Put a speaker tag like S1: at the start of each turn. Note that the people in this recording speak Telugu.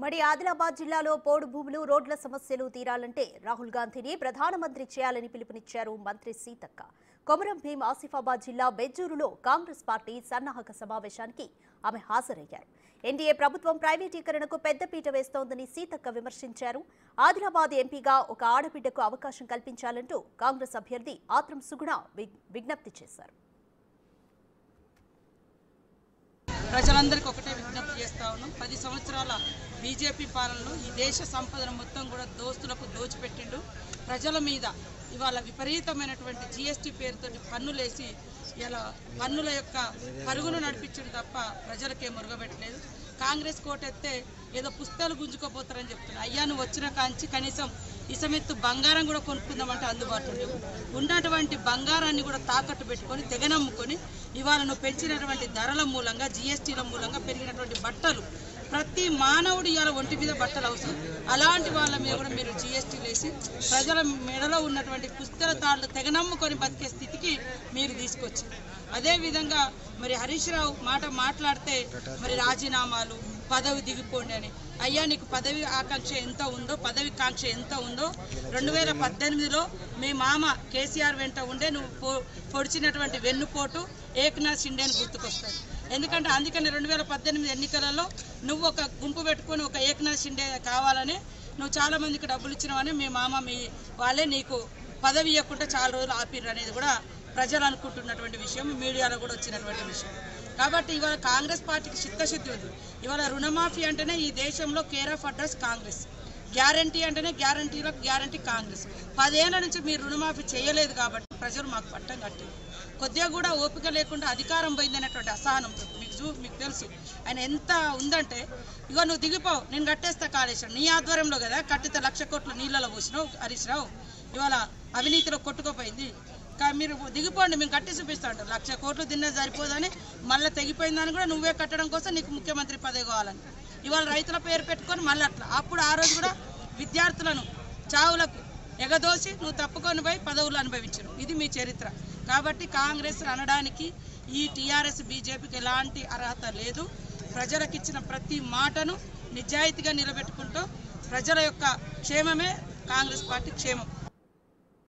S1: మరి ఆదిలాబాద్ జిల్లాలో పోడు భూములు రోడ్ల సమస్యలు తీరాలంటే రాహుల్ గాంధీని ప్రధానమంత్రి చేయాలని పిలుపునిచ్చారు మంత్రి సీతక్క. కొమరం భీం ఆసిఫాబాద్ జిల్లా బెజ్జూరులో కాంగ్రెస్ పార్టీ సన్నాహక సమావేశానికి ఆమె హాజరయ్యారు. ఎన్డీఏ ప్రభుత్వం ప్రైవేటీకరణకు పెద్దపీట వేస్తోందని సీతక్క విమర్శించారు. ఆదిలాబాద్ ఎంపీగా ఒక ఆడబిడ్డకు అవకాశం కల్పించాలంటూ కాంగ్రెస్ అభ్యర్థి ఆత్రం సుగుణ విజ్ఞప్తి చేశారు.
S2: ప్రజలందరికీ ఒకటే విజ్ఞప్తి చేస్తా ఉన్నాం. 10 సంవత్సరాల బీజేపీ పాలనలో ఈ దేశ సంపదను మొత్తం కూడా దోస్తులకు దోచిపెట్టిండు. ప్రజల మీద ఇవాళ విపరీతమైనటువంటి జీఎస్టీ పేరుతోటి పన్నులేసి ఇలా పన్నుల యొక్క పరుగును నడిపించడం తప్ప ప్రజలకే మురుగబెట్టలేదు. కాంగ్రెస్ కోటెత్తే ఏదో పుస్తకాలు గుంజుకోపోతారని చెప్తున్నారు. అయ్యా నువ్వు వచ్చిన కాంచి కనీసం ఇసమెత్తు బంగారం కూడా కొనుక్కుందామంటే అందుబాటులో లేవు. ఉన్నటువంటి బంగారాన్ని కూడా తాకట్టు పెట్టుకొని తెగనమ్ముకొని ఇవాళ నువ్వు పెంచినటువంటి ధరల మూలంగా జీఎస్టీల మూలంగా పెరిగినటువంటి బట్టలు ప్రతి మానవుడు ఇవాళ ఒంటి మీద బట్టలు అవసరం. అలాంటి వాళ్ళ మీద కూడా మీరు జీఎస్టీలు వేసి ప్రజల మెడలో ఉన్నటువంటి పుస్తల తాళ్ళు తెగనమ్ముకొని బతికే స్థితికి మీరు తీసుకొచ్చి అదేవిధంగా మరి హరీష్ రావు మాట్లాడితే మరి రాజీనామాలు పదవి దిగిపోండి అని. అయ్యా నీకు పదవి ఆకాంక్ష ఎంత ఉందో పదవి కాంక్ష ఎంత ఉందో 2018లో మీ మామ కేసీఆర్ వెంట ఉండే నువ్వు పొడిచినటువంటి వెన్నుపోటు ఏక్నాథ్ షిండేని గుర్తుకొస్తాయి. ఎందుకంటే అందుకని 2018 ఎన్నికలలో నువ్వు ఒక గుంపు పెట్టుకొని ఒక ఏక్నాథ్ షిండే కావాలని నువ్వు చాలా మందికి డబ్బులు ఇచ్చినవని మీ మామ మీ వాళ్ళే నీకు పదవి ఇవ్వకుండా చాలా రోజులు ఆపిర్రు అనేది కూడా ప్రజలు అనుకుంటున్నటువంటి విషయం, మీడియాలో కూడా వచ్చినటువంటి విషయం. కాబట్టి ఇవాళ కాంగ్రెస్ పార్టీకి చిత్తశుద్ధి ఉంది. ఇవాళ రుణమాఫీ అంటేనే ఈ దేశంలో care of address Congress, guarantee అంటేనే గ్యారంటీలో గ్యారంటీ కాంగ్రెస్. 10 ఏళ్ల నుంచి మీరు రుణమాఫీ చేయలేదు కాబట్టి ప్రజలు మాకు పట్టం కట్టింది. కొద్దిగా కూడా ఓపిక లేకుండా అధికారం పోయిందనేటువంటి అసహనంతో మీకు తెలుసు ఆయన ఎంత ఉందంటే ఇగో నువ్వు దిగిపోవు నేను కట్టేస్తా కాళేశ్వరం నీ ఆధ్వర్యంలో కదా కట్టితే 1,00,000 కోట్లు నీళ్ళలో పోసినావు హరీష్ రావు. ఇవాళ అవినీతిలో కొట్టుకుపోయింది. మీరు దిగిపోండి మేము కట్టి చూపిస్తా ఉంటాం. 1,00,000 కోట్లు తిన్నా సరిపోదని మళ్ళీ తెగిపోయిందని కూడా నువ్వే కట్టడం కోసం నీకు ముఖ్యమంత్రి పదవి కావాలని ఇవాళ రైతుల పేరు పెట్టుకొని మళ్ళీ అట్లా అప్పుడు ఆ రోజు కూడా విద్యార్థులను చావులకు ఎగదోసి నువ్వు తప్పుకొని పోయి పదవులు అనుభవించను. ఇది మీ చరిత్ర. కాబట్టి కాంగ్రెస్ అనడానికి ఈ టీఆర్ఎస్ బీజేపీకి ఎలాంటి అర్హత లేదు. ప్రజలకు ఇచ్చిన ప్రతి మాటను నిజాయితీగా నిలబెట్టుకుంటూ ప్రజల యొక్క క్షేమమే కాంగ్రెస్ పార్టీ క్షేమం.